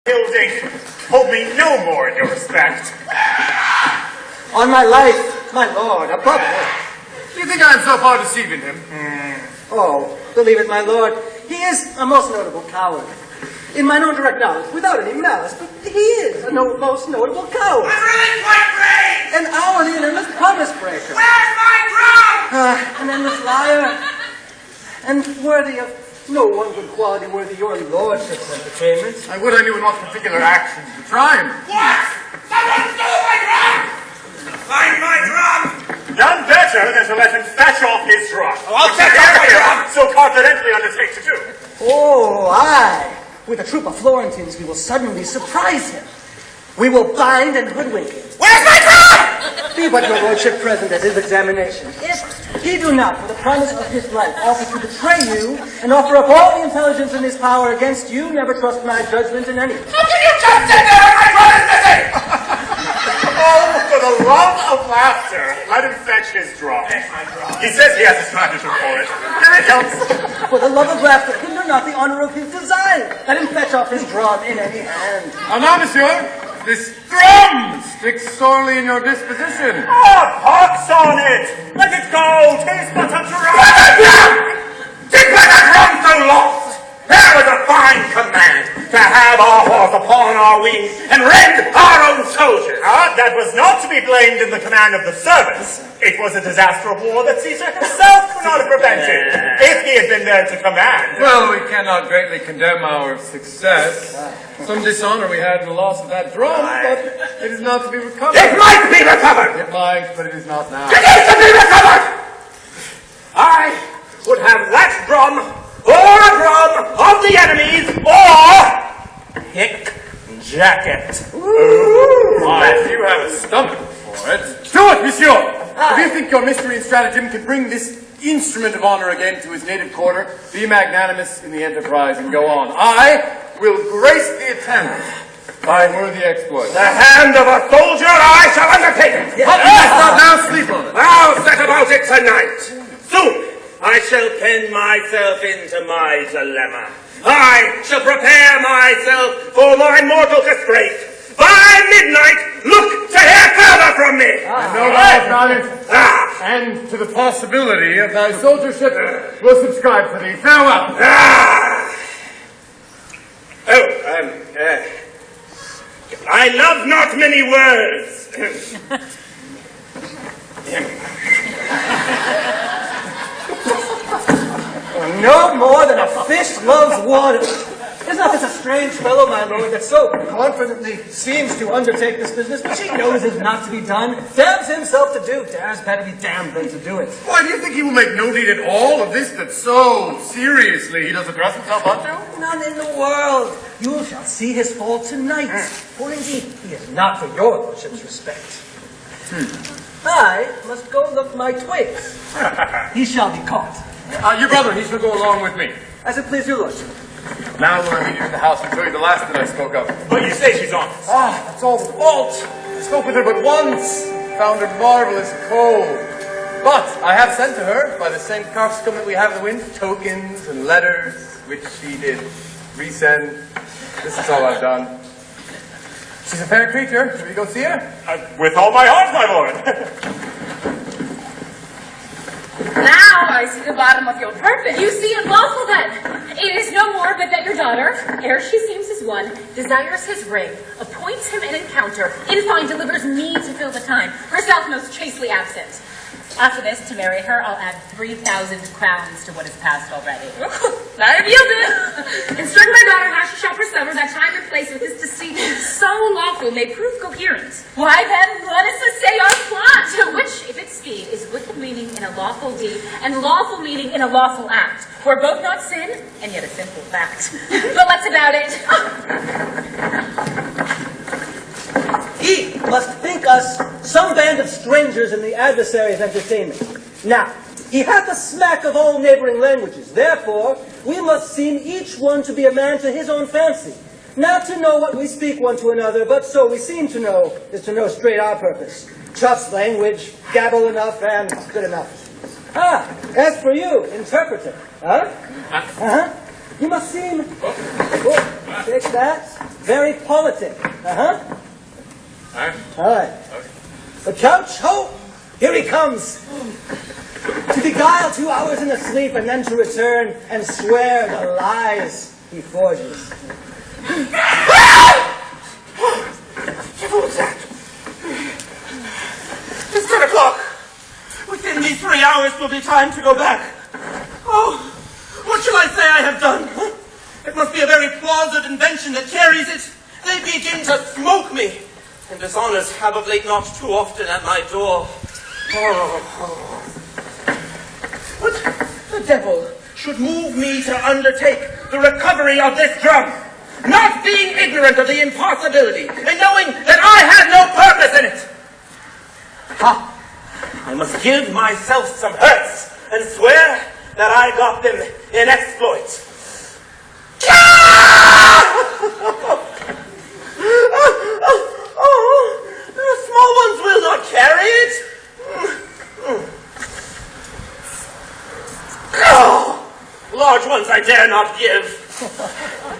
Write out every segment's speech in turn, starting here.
Gilding, hold me no more in your respect. On my life, my lord, above all. Do you think I am so far deceiving him? Oh, believe it, my lord, he is a most notable coward. In mine own direct knowledge, without any malice, but he is a most notable coward. I'm really quite brave! An hourly and endless promise breaker. Where's my drum? An endless liar. And worthy of no one good quality worthy your lordship's entertainment. I would I knew in what particular actions to try him. What? Someone stole my drum! Find my drum! None better than to let him fetch off his drum. Oh, I'll fetch off my drum! So confidently undertake to do. Oh, aye. With a troop of Florentines, we will suddenly surprise him. We will bind and hoodwink him. Where's my drum? Be but your lordship present at his examination. If he do not, for the promise of his life, offer to betray you, and offer up all the intelligence in his power against you, never trust my judgment in any. How can you just sit there and my drum is missing? Oh, for the love of laughter, let him fetch his drum. Fetch my drum. He says he has a stratagem for it. Here it comes. For the love of laughter, hinder not the honor of his design. Let him fetch off his drum in any hand. Now, monsieur, this drum sticks sorely in your disposition. Ah, pox on it! Let it go! 'Tis but a drum! Take back that drum so lost! There was a fine command to have our horse upon our wings and rend our own soldiers. That was not to be blamed in the command of the servants. It was a disaster of war that Caesar himself could not have prevented, if he had been there to command. Well, we cannot greatly condemn our success. Some dishonor we had in the loss of that drum, but it is not to be recovered. It might be recovered! It might, but it is not now. It is to be recovered! I would have that drum, or a drum of the enemy's, or hick jacket. If you have a stomach for it, do it, monsieur! If you think your mystery and stratagem can bring this instrument of honor again to his native quarter, be magnanimous in the enterprise and go on. I will grace the attempt by worthy exploit. The hand of a soldier, I shall undertake it. You must not now sleep on it. I'll set about it tonight. Soon I shall pen myself into my dilemma. I shall prepare myself for my mortal disgrace. By midnight, look to hear further from me. I know thou about it, and to the possibility of thy soldiership will subscribe to thee. Farewell. I love not many words. No more than a fish loves water. Is not this a strange fellow, my lord, that so confidently seems to undertake this business, which he knows is not to be done, damns himself to do, dares better be damned than to do it. Why, do you think he will make no deed at all of this that so seriously he does address himself unto? None in the world. You shall see his fall tonight, for indeed he is not for your lordship's respect. I must go look my twigs. He shall be caught. Your brother, he shall go along with me. As it please your lordship. Now we're meeting in the house and show you the last that I spoke of. But you say she's honest. That's all the fault. I spoke with her but once. Found her marvelous cold. But I have sent to her, by the same coxcomb that we have in the wind, tokens and letters, which she did resend. This is all I've done. She's a fair creature. Shall we go see her? With all my heart, my lord. Now I see the bottom of your purpose. You see it lawful then. It is no more but that your daughter, ere she seems as one, desires his ring, appoints him an encounter, in fine delivers me to fill the time, herself most chastely absent. After this, to marry her, I'll add 3,000 crowns to what is passed already. I have yielded. Instruct my daughter how she shall persever that time and place with this deceit so lawful may prove coherent. Why then, let us essay our plot, to which, if it speed, is wicked meaning in a lawful deed, and lawful meaning in a lawful act. For both not sin, and yet a simple fact. But let's about it. He must think us some band of strangers in the adversary's entertainment. Now, he hath a smack of all neighboring languages. Therefore, we must seem each one to be a man to his own fancy. Not to know what we speak one to another, but so we seem to know is to know straight our purpose. Chuff's language, gabble enough, and good enough. As for you, interpreter, You must seem... Oh, take that. Very politic. Uh-huh. All right. The couch, ho! Here he comes! To beguile 2 hours in the sleep and then to return and swear the lies he forges. What was that? It's 10 o'clock. Within these 3 hours will be time to go back. Oh, what shall I say I have done? It must be a very plausible invention that carries it. They begin to smoke me. And dishonors have of late not too often at my door. What the devil should move me to undertake the recovery of this drum? Not being ignorant of the impossibility, and knowing that I had no purpose in it. Ha! I must give myself some hurts, and swear that I got them in exploit. The small ones will not carry it. Large ones I dare not give.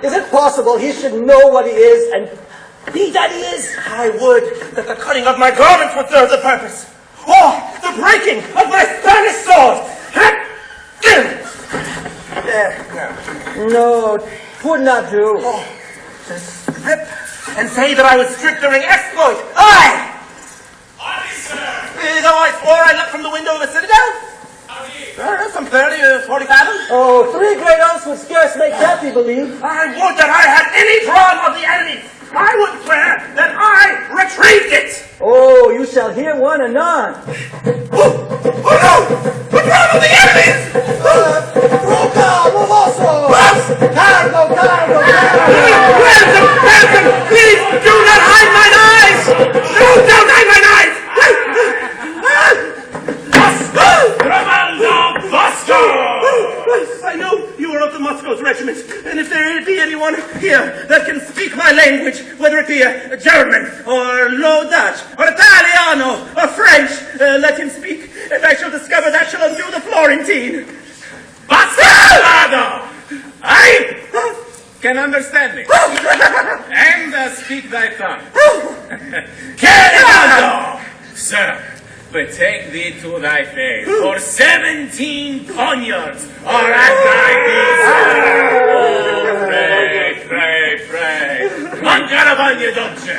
Is it possible he should know what he is and be that he is? I would that the cutting of my garments would serve the purpose. Or the breaking of my Spanish sword. There. No, it would not do. To strip and say that I was stripped during exploit. Aye! Though I swore I leapt from the window of a citadel? Some 30 or 40 fathoms. Oh, 3 great oaths would scarce make that be believed. I would that I had any drum of the enemy. I would swear that I retrieved it. Oh, you shall hear one anon. Oh no! The drum of the enemies! Cargo! Ransom! Please do not hide mine eyes! No, don't hide mine eyes! I know you are of the Moscow's regiment, and if there be anyone here that can speak my language, whether it be a German, or Low Dutch, or Italiano, or French, let him speak, and I shall discover that shall undo the Florentine. Bastardo! I can understand it. And speak thy tongue. Querido! Sir, but take thee to thy face, for 17 poniards are at thy knees. Pray. Non caravagna dolce.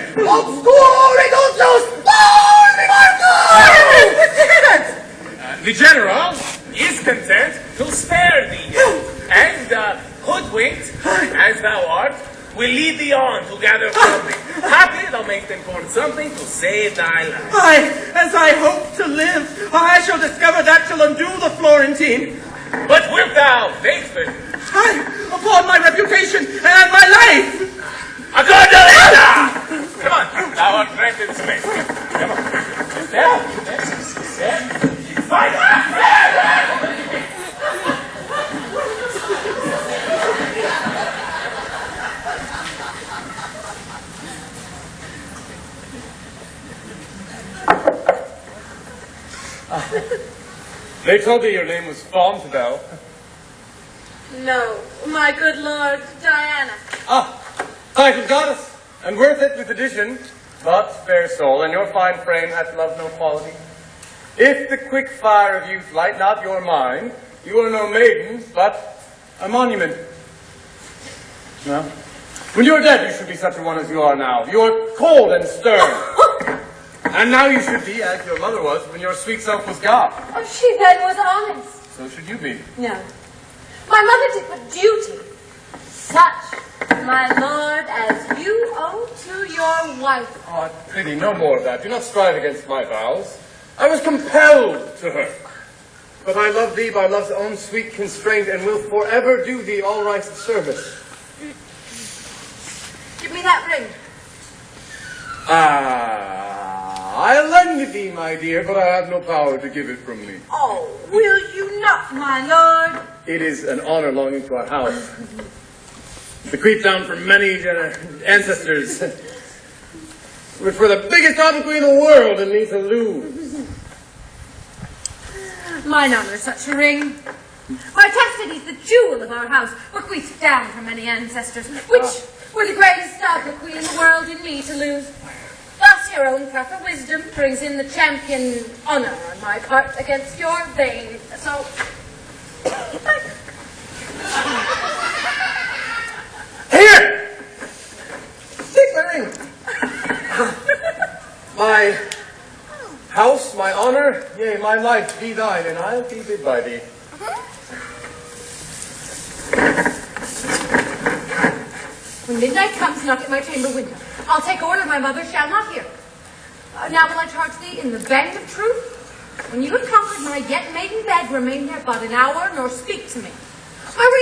The general is content to spare thee, and hoodwinked, as thou art, will lead thee on to gather something. Happy thou mayst inform something to save thy life. As I hope to live, I shall discover that shall undo the Florentine. But wilt thou face me? Upon my reputation and my life! A good Linda! Come on, thou art granted space. Come on. There. Fight! They told me your name was Fontbelle. No, my good lord, Diana. Title goddess, and worth it with addition, but fair soul, and your fine frame hath love no quality. If the quick fire of youth light not your mind, you are no maiden, but a monument. No? When you are dead, you should be such a one as you are now. You are cold and stern. And now you should be, as your mother was, when your sweet self was gone. Oh, she then was honest. So should you be. No. My mother did but duty. Such, my lord, as you owe to your wife. Oh, pity, no more of that. Do not strive against my vows. I was compelled to her. But I love thee by love's own sweet constraint, and will forever do thee all rights of service. Give me that ring. I'll lend thee, my dear, but I have no power to give it from me. Oh, will you not, my lord? It is an honor longing to our house. Bequeathed down from many ancestors, which were the biggest obloquy in the world and need to lose. Mine honor such a ring. My chastity's the jewel of our house, bequeathed down from many ancestors, which were the greatest obloquy in the world in me to lose. Thus your own proper wisdom brings in the champion honor on my part against your vain. So, Here! Take my ring. My house, my honor, yea, my life be thine, and I'll keep it by thee. when midnight comes, knock at my chamber window. I'll take order my mother shall not hear. Now will I charge thee in the band of truth? When you have conquered my yet maiden bed, remain there but an hour, nor speak to me. My reason